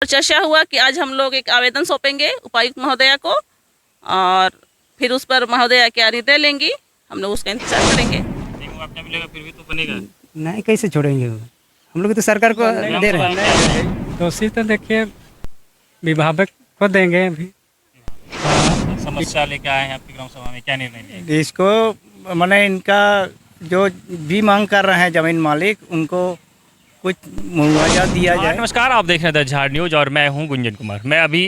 चर्चा हुआ कि आज हम लोग एक आवेदन सौंपेंगे उपायुक्त महोदया को और फिर उस पर महोदया क्या निर्णय लेंगी हम लोग उसका इंतजार करेंगे। नहीं मुआवजा मिलेगा फिर भी तो बनेगा। नहीं कैसे छोड़ेंगे वो, हम लोग तो सरकार को दे रहे हैं। दोषी तो देखिए विभाग को देंगे अभी। समस्या लेके आए हैं आपकी ग्राम सभा में, क्या निर्णय लेंगे? इसको माने इनका जो भी मांग कर रहे हैं जमीन मालिक उनको कुछ मुआवजा दिया जाए। नमस्कार, आप देख रहे हैं द झाड़ न्यूज और मैं हूं गुंजन कुमार। मैं अभी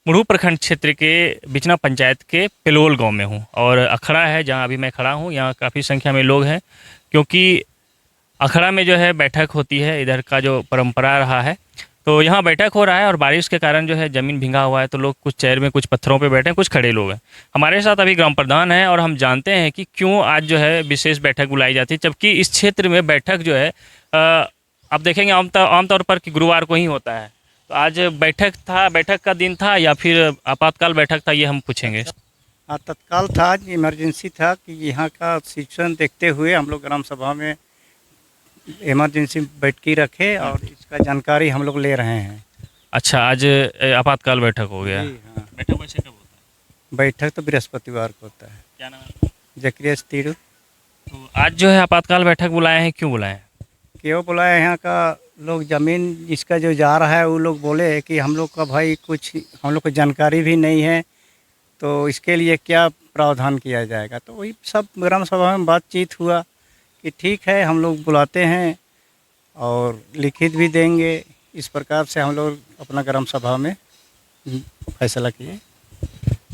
मुढ़ू प्रखंड क्षेत्र के बिचना पंचायत के पिलोल गांव में हूं और अखड़ा है जहां अभी मैं खड़ा हूं। यहां काफ़ी संख्या में लोग हैं क्योंकि अखड़ा में जो है बैठक होती है, इधर का जो परंपरा रहा है। तो यहाँ बैठक हो रहा है और बारिश के कारण जो है ज़मीन भींगा हुआ है, तो लोग कुछ चेयर में कुछ पत्थरों पे बैठे हैं, कुछ खड़े लोग हैं। हमारे साथ अभी ग्राम प्रधान हैं और हम जानते हैं कि क्यों आज जो है विशेष बैठक बुलाई जाती है, जबकि इस क्षेत्र में बैठक जो है आप देखेंगे आमतौर पर कि गुरुवार को ही होता है। तो आज बैठक का दिन था या फिर आपातकाल बैठक था, ये हम पूछेंगे। हाँ, तत्काल था, इमरजेंसी था कि यहाँ का सिचुएशन देखते हुए हम लोग ग्राम सभा में इमरजेंसी बैठकी रखे और इसका जानकारी हम लोग ले रहे हैं। अच्छा, आज आपातकाल बैठक हो गया। जी हाँ, बैठक वैसे कब होता है? बैठक तो बृहस्पतिवार को होता है। क्या नाम है? जक्रिया तिरु। तो आज जो है आपातकाल बैठक बुलाए हैं, क्यों बुलाए हैं? क्यों बुलाए, यहाँ का लोग ज़मीन जिसका जो जा रहा है वो लोग बोले कि हम लोग का भाई कुछ हम लोग को जानकारी भी नहीं है, तो इसके लिए क्या प्रावधान किया जाएगा। तो वही सब ग्राम सभा में बातचीत हुआ कि ठीक है हम लोग बुलाते हैं और लिखित भी देंगे। इस प्रकार से हम लोग अपना ग्राम सभा में फैसला किए।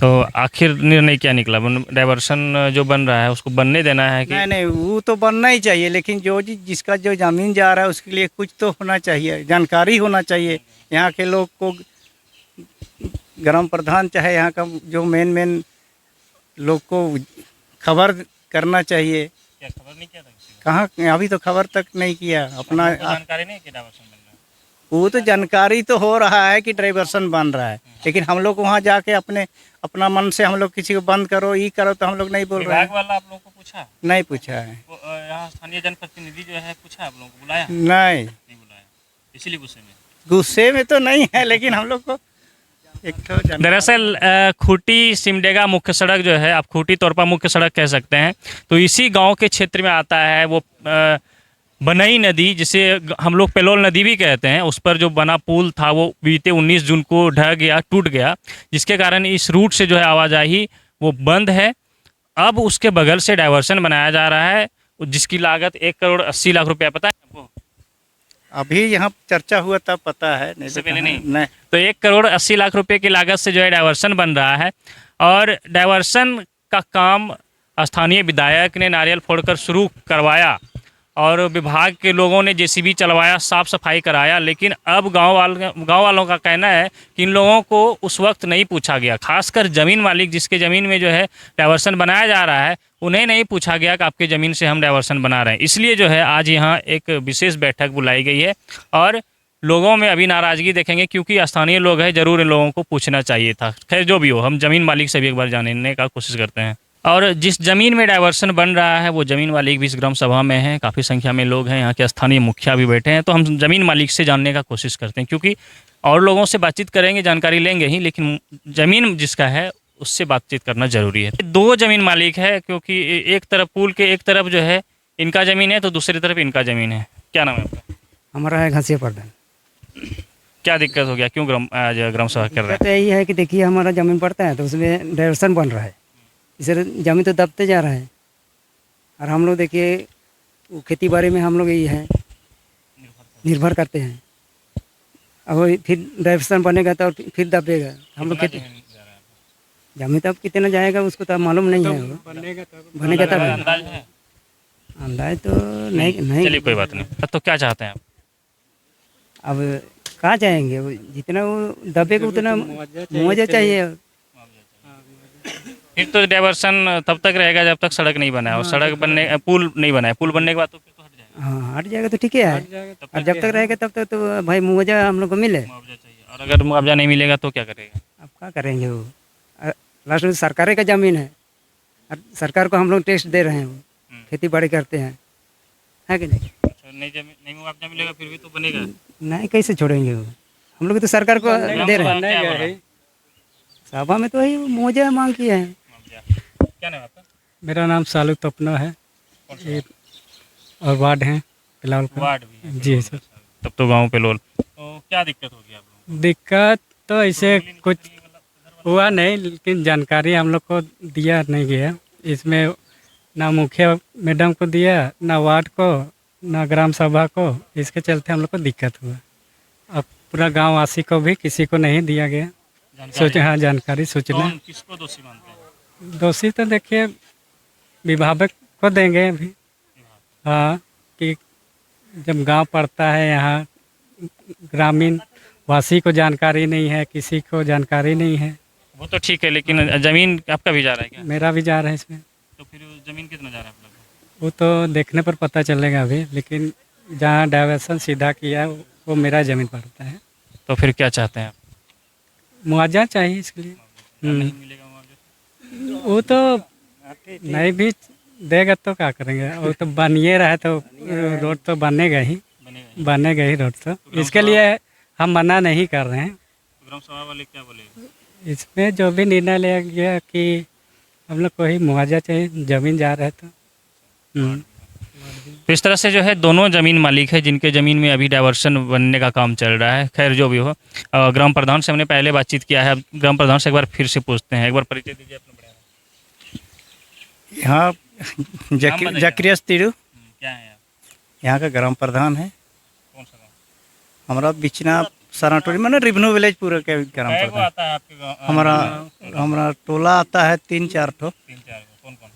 तो आखिर निर्णय क्या निकला? डाइवर्सन जो बन रहा है उसको बनने देना है कि नहीं वो तो बनना ही चाहिए, लेकिन जिसका जो ज़मीन जा रहा है उसके लिए कुछ तो होना चाहिए, जानकारी होना चाहिए। यहाँ के लोग को ग्राम प्रधान चाहे यहाँ का जो मेन लोग को खबर करना चाहिए। क्या खबर नहीं किया था किसी को? कहाँ, अभी तो खबर तक नहीं किया अपना। आपको जानकारी नहीं कि डाइवर्सन बन रहा है? वो तो जानकारी तो हो रहा है कि डाइवर्सन बन रहा है, लेकिन हम लोग वहाँ जाके अपना मन से हम लोग किसी को बंद करो ये करो तो हम लोग नहीं बोल रहे विभाग हैं। वाला आप लोगों को पूछा? नहीं पूछा है। यहाँ स्थानीय जनप्रतिनिधि जो है पूछा, आप लोगों को बुलाया? नहीं बुलाया, इसीलिए गुस्से में। गुस्से में तो नहीं है, लेकिन हम लोग को एक तो दरअसल खूंटी सिमडेगा मुख्य सड़क जो है, आप खूंटी तोरपा मुख्य सड़क कह सकते हैं, तो इसी गांव के क्षेत्र में आता है। वो बनई नदी, जिसे हम लोग पेलोल नदी भी कहते हैं, उस पर जो बना पुल था वो बीते 19 जून को ढह गया, टूट गया, जिसके कारण इस रूट से जो है आवाजाही वो बंद है। अब उसके बगल से डाइवर्सन बनाया जा रहा है जिसकी लागत 1,80,00,000 रुपया। पता है आपको? अभी यहाँ चर्चा हुआ तब पता है, नहीं इससे तो पहले नहीं। नहीं। तो 1,80,00,000 रुपये की लागत से जो है डाइवर्सन बन रहा है और डाइवर्सन का काम स्थानीय विधायक ने नारियल फोड़कर शुरू करवाया और विभाग के लोगों ने जेसीबी चलवाया, साफ सफाई कराया, लेकिन अब गांव वालों का कहना है कि इन लोगों को उस वक्त नहीं पूछा गया। खासकर ज़मीन मालिक जिसके ज़मीन में जो है डाइवर्सन बनाया जा रहा है, उन्हें नहीं पूछा गया कि आपके ज़मीन से हम डाइवर्सन बना रहे हैं। इसलिए जो है आज यहाँ एक विशेष बैठक बुलाई गई है और लोगों में अभी नाराज़गी देखेंगे क्योंकि स्थानीय लोग हैं, ज़रूर इन लोगों को पूछना चाहिए था। खैर जो भी हो, हम ज़मीन मालिक से भी एक बार जानने का कोशिश करते हैं। और जिस ज़मीन में डाइवर्सन बन रहा है वो ज़मीन मालिक भी इस ग्राम सभा में है, काफ़ी संख्या में लोग हैं, यहाँ के स्थानीय मुखिया भी बैठे हैं। तो हम ज़मीन मालिक से जानने का कोशिश करते हैं क्योंकि और लोगों से बातचीत करेंगे, जानकारी लेंगे ही, लेकिन ज़मीन जिसका है उससे बातचीत करना ज़रूरी है। 2 ज़मीन मालिक है क्योंकि एक तरफ पुल के एक तरफ जो है इनका ज़मीन है तो दूसरी तरफ इनका ज़मीन है। क्या नाम है आपका? हमारा है घसिया प्रधान। क्या दिक्कत हो गया, क्यों ग्राम सभा कर रहे हैं? तो यही है कि देखिए हमारा ज़मीन पड़ता है तो उसमें डाइवर्सन बन रहा है, इसे ज़मीन तो दबते जा रहा है और हम लोग देखिए वो खेती बाड़ी में हम लोग यही है निर्भर करते हैं। अब फिर डाइवर्सन बनेगा तो फिर दबेगा हम लोग खेती। ज़मीन तब कितना जाएगा उसको तो मालूम नहीं है, बनेगा तब। अंदाज है? अंदाज तो नहीं। चलिए कोई बात नहीं। तो क्या चाहते हैं आप? अब कहाँ जाएंगे, वो जितना वो दबेगा उतना मुआवजा चाहिए। फिर तो डाइवर्सन तब तक रहेगा जब तक सड़क नहीं बना है, और सड़क बनने पुल नहीं बना है, पुल बनने के बाद तो फिर तो हट जाएगा। हाँ हट जाएगा तो ठीक है, और जब तक रहेगा तब तक तो भाई मुआवजा हम लोग को मिले। मुआवजा चाहिए, और अगर मुआवजा नहीं मिलेगा तो क्या करेगा? अब क्या करेंगे, वो लास्ट में सरकार का ज़मीन है और सरकार को हम लोग टैक्स दे रहे हैं, वो खेती बाड़ी करते हैं, है कि नहीं? नहीं मुआवजा मिलेगा फिर भी तो बनेगा? नहीं कैसे छोड़ेंगे वो, हम लोग तो सरकार को दे रहे हैं। क्या बोला? सभा में तो वही मुआवजा मांग किए हैं। क्या नाम है आपका? मेरा नाम सालू तपना है ये, और वार्ड हैं फिलहाल का। वार्ड भी है। जी सर। तब तो गांव पे लोल, तो क्या दिक्कत होगी आप लोगों दिक्कत तो ऐसे कुछ हुआ नहीं, लेकिन जानकारी हम लोग को दिया नहीं गया। इसमें ना मुखिया मैडम को दिया, ना वार्ड को, ना ग्राम सभा को। इसके चलते हम लोग को दिक्कत हुआ। अब पूरा गांव वासी को भी किसी को नहीं दिया गया जानकारी? हाँ जानकारी सूचना। कौन किसको दोषी मानते हैं? दोषी तो देखिए विभाग को देंगे अभी। हाँ, कि जब गांव पड़ता है यहाँ, ग्रामीण वासी को जानकारी नहीं है, किसी को जानकारी नहीं है। वो तो ठीक है, लेकिन जमीन आपका भी जा रहा है क्या? मेरा भी जा रहा है इसमें। तो फिर जमीन कितना जा रहा है आप लोग को? वो तो देखने पर पता चलेगा अभी, लेकिन जहाँ डाइवर्सन सीधा किया है वो मेरा ज़मीन पड़ता है। तो फिर क्या चाहते हैं आप? मुआवजा चाहिए इसके लिए। नहीं मिलेगा मुआवजा? वो तो नहीं भी देगा तो क्या करेंगे, वो तो बनिए रहा है तो रोड तो बनेगा ही, बनेगा। बनेगा ही रोड। तो इसके लिए हम मना नहीं कर रहे हैं। तो ग्राम सभा वाले क्या बोले? इसमें जो भी निर्णय लिया गया कि हम लोग को ही मुआवजा चाहिए, ज़मीन जा रहा है तो। तो इस तरह से जो है दोनों ज़मीन मालिक है जिनके ज़मीन में अभी डाइवर्सन बनने का काम चल रहा है। खैर जो भी हो, ग्राम प्रधान से हमने पहले बातचीत किया है। अब ग्राम प्रधान से एक बार फिर से पूछते हैं। एक बार परिचय दीजिए अपना। बढ़िया यहाँ जक्रियस तिरु क्या है आप? यहाँ का ग्राम प्रधान है। कौन सा गाँव? हमारा बिचना सनाटोरी मैंने रिवन्यू विलेज पूरा के ग्राम कैगो प्रधान। आता है आपके गाँव? हमारा टोला आता है 3-4 ठो। 3-4 कौन कौन?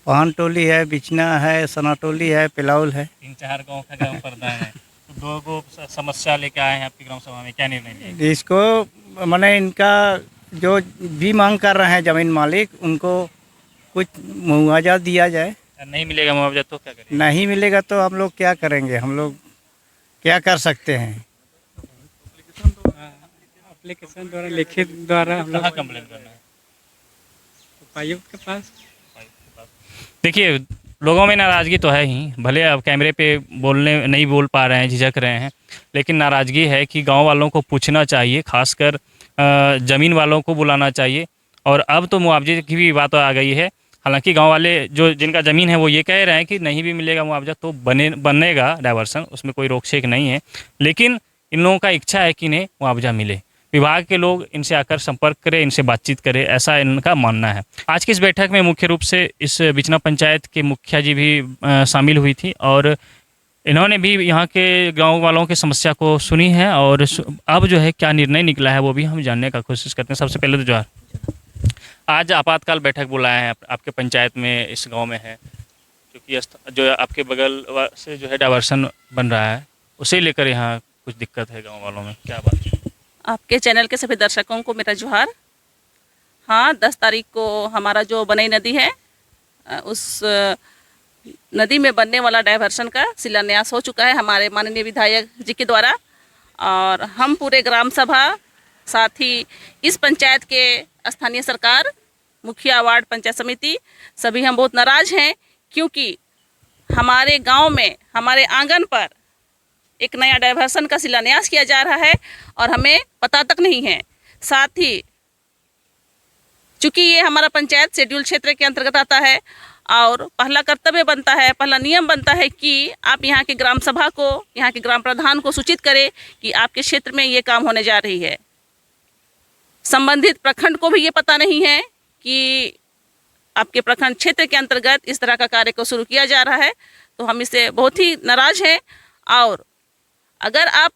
पान टोली है, बिचना है, सनाटोली है, पिलाउल है। 3-4 गाँव का ग्राम प्रधान है। तो 2 गो समस्या लेके आए हैं आपकी ग्राम सभा में, क्या निर्णय लिया? इसको मैंने इनका जो भी मांग कर रहे हैं जमीन मालिक, उनको कुछ मुआवजा दिया जाए। नहीं मिलेगा मुआवजा तो क्या करेंगे? नहीं मिलेगा तो हम लोग क्या करेंगे? हम लोग क्या कर सकते हैं? एप्लीकेशन द्वारा, लिखित द्वारा हम लोग कहाँ कंप्लेन करना है? उपायुक्त के पास। देखिए, लोगों में नाराज़गी तो है ही, भले अब कैमरे पे बोलने नहीं बोल पा रहे हैं, झिझक रहे हैं, लेकिन नाराज़गी है कि गांव वालों को पूछना चाहिए, खासकर ज़मीन वालों को बुलाना चाहिए। और अब तो मुआवजे की भी बात आ गई है। हालांकि गांव वाले जो जिनका ज़मीन है वो ये कह रहे हैं कि नहीं भी मिलेगा मुआवजा तो बनेगा डाइवर्सन, उसमें कोई रोक छेक नहीं है। लेकिन इन लोगों का इच्छा है कि इन्हें मुआवजा मिले। विभाग के लोग इनसे आकर संपर्क करें, इनसे बातचीत करें, ऐसा इनका मानना है। आज की इस बैठक में मुख्य रूप से इस बिचना पंचायत के मुखिया जी भी शामिल हुई थी और इन्होंने भी यहाँ के गांव वालों की समस्या को सुनी है। और अब जो है क्या निर्णय निकला है वो भी हम जानने का कोशिश करते हैं। सबसे पहले तो जोहार, आज आपातकाल बैठक बुलाए हैं आपके पंचायत में, इस गाँव में है, क्योंकि जो आपके बगल से जो है डाइवर्सन बन रहा है, उसे लेकर यहाँ कुछ दिक्कत है गाँव वालों में, क्या बात है? आपके चैनल के सभी दर्शकों को मेरा जोहार। हाँ, 10 तारीख को हमारा जो बनई नदी है, उस नदी में बनने वाला डाइवर्सन का शिलान्यास हो चुका है हमारे माननीय विधायक जी के द्वारा। और हम पूरे ग्राम सभा, साथ ही इस पंचायत के स्थानीय सरकार, मुखिया, वार्ड, पंचायत समिति, सभी हम बहुत नाराज़ हैं, क्योंकि हमारे गांव में, हमारे आंगन पर एक नया डाइवर्सन का शिलान्यास किया जा रहा है और हमें पता तक नहीं है। साथ ही चूँकि ये हमारा पंचायत शेड्यूल क्षेत्र के अंतर्गत आता है और पहला कर्तव्य बनता है, पहला नियम बनता है कि आप यहाँ के ग्राम सभा को, यहाँ के ग्राम प्रधान को सूचित करें कि आपके क्षेत्र में ये काम होने जा रही है। संबंधित प्रखंड को भी ये पता नहीं है कि आपके प्रखंड क्षेत्र के अंतर्गत इस तरह का कार्य को शुरू किया जा रहा है। तो हम इससे बहुत ही नाराज़ हैं। और अगर आप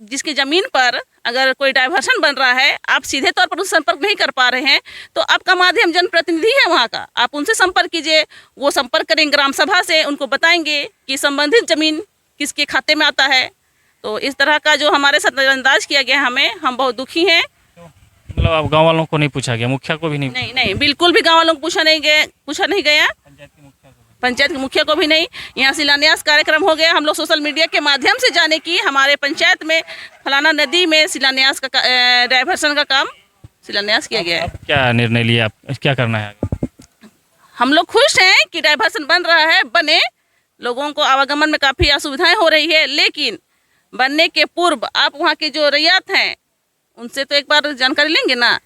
जिसकी ज़मीन पर अगर कोई डाइवर्सन बन रहा है, आप सीधे तौर पर उस संपर्क नहीं कर पा रहे हैं, तो आपका माध्यम जनप्रतिनिधि है वहाँ का, आप उनसे संपर्क कीजिए। वो संपर्क करेंगे ग्राम सभा से, उनको बताएंगे कि संबंधित ज़मीन किसके खाते में आता है। तो इस तरह का जो हमारे साथ नज़रअंदाज किया गया हमें, हम बहुत दुखी हैं। मतलब अब गाँव वालों को नहीं पूछा गया, मुखिया को भी नहीं? नहीं, बिल्कुल भी गाँव वालों को पूछा नहीं गया, पंचायत के मुखिया को भी नहीं। यहाँ शिलान्यास कार्यक्रम हो गया, हम लोग सोशल मीडिया के माध्यम से जाने की हमारे पंचायत में फलाना नदी में शिलान्यास का डाइवर्सन का काम शिलान्यास किया गया है। क्या निर्णय लिया, आप क्या करना है आगे? हम लोग खुश हैं कि डाइवर्सन बन रहा है, बने। लोगों को आवागमन में काफ़ी असुविधाएं हो रही है, लेकिन बनने के पूर्व आप वहाँ के जो रैयत हैं उनसे तो एक बार जानकारी लेंगे ना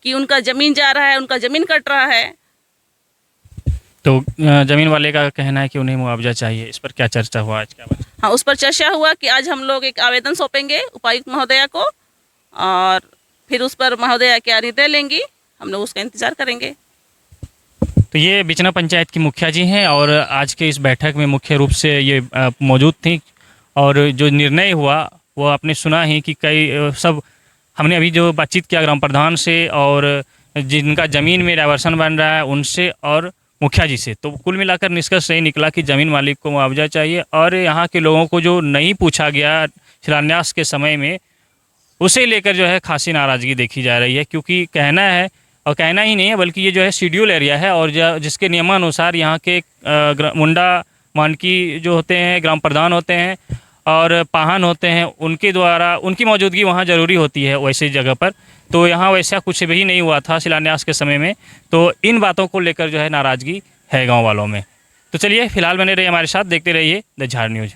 कि उनका ज़मीन जा रहा है, उनका ज़मीन कट रहा है। तो ज़मीन वाले का कहना है कि उन्हें मुआवजा चाहिए। इस पर क्या चर्चा हुआ आज? क्या बात? हाँ, उस पर चर्चा हुआ कि आज हम लोग एक आवेदन सौंपेंगे उपायुक्त महोदया को और फिर उस पर महोदया क्या निर्णय लेंगी हम लोग उसका इंतज़ार करेंगे। तो ये बिचना पंचायत की मुखिया जी हैं और आज के इस बैठक में मुख्य रूप से ये मौजूद थी और जो निर्णय हुआ वो आपने सुना ही कि कई सब हमने अभी जो बातचीत किया ग्राम प्रधान से और जिनका ज़मीन में डाइवर्सन बन रहा है उनसे और मुखिया जी से, तो कुल मिलाकर निष्कर्ष यही निकला कि ज़मीन मालिक को मुआवजा चाहिए और यहाँ के लोगों को जो नहीं पूछा गया शिलान्यास के समय में उसे लेकर जो है खासी नाराज़गी देखी जा रही है। क्योंकि कहना है और कहना ही नहीं है बल्कि ये जो है शेड्यूल एरिया है और जिसके नियमानुसार यहाँ के मुंडा मानकी जो होते हैं ग्राम प्रधान होते हैं और पाहन होते हैं उनके द्वारा उनकी मौजूदगी वहाँ ज़रूरी होती है वैसे जगह पर। तो यहाँ वैसा कुछ भी नहीं हुआ था शिलान्यास के समय में, तो इन बातों को लेकर जो है नाराज़गी है गाँव वालों में। तो चलिए फिलहाल बने रहिए हमारे साथ, देखते रहिए द झाड़ न्यूज़।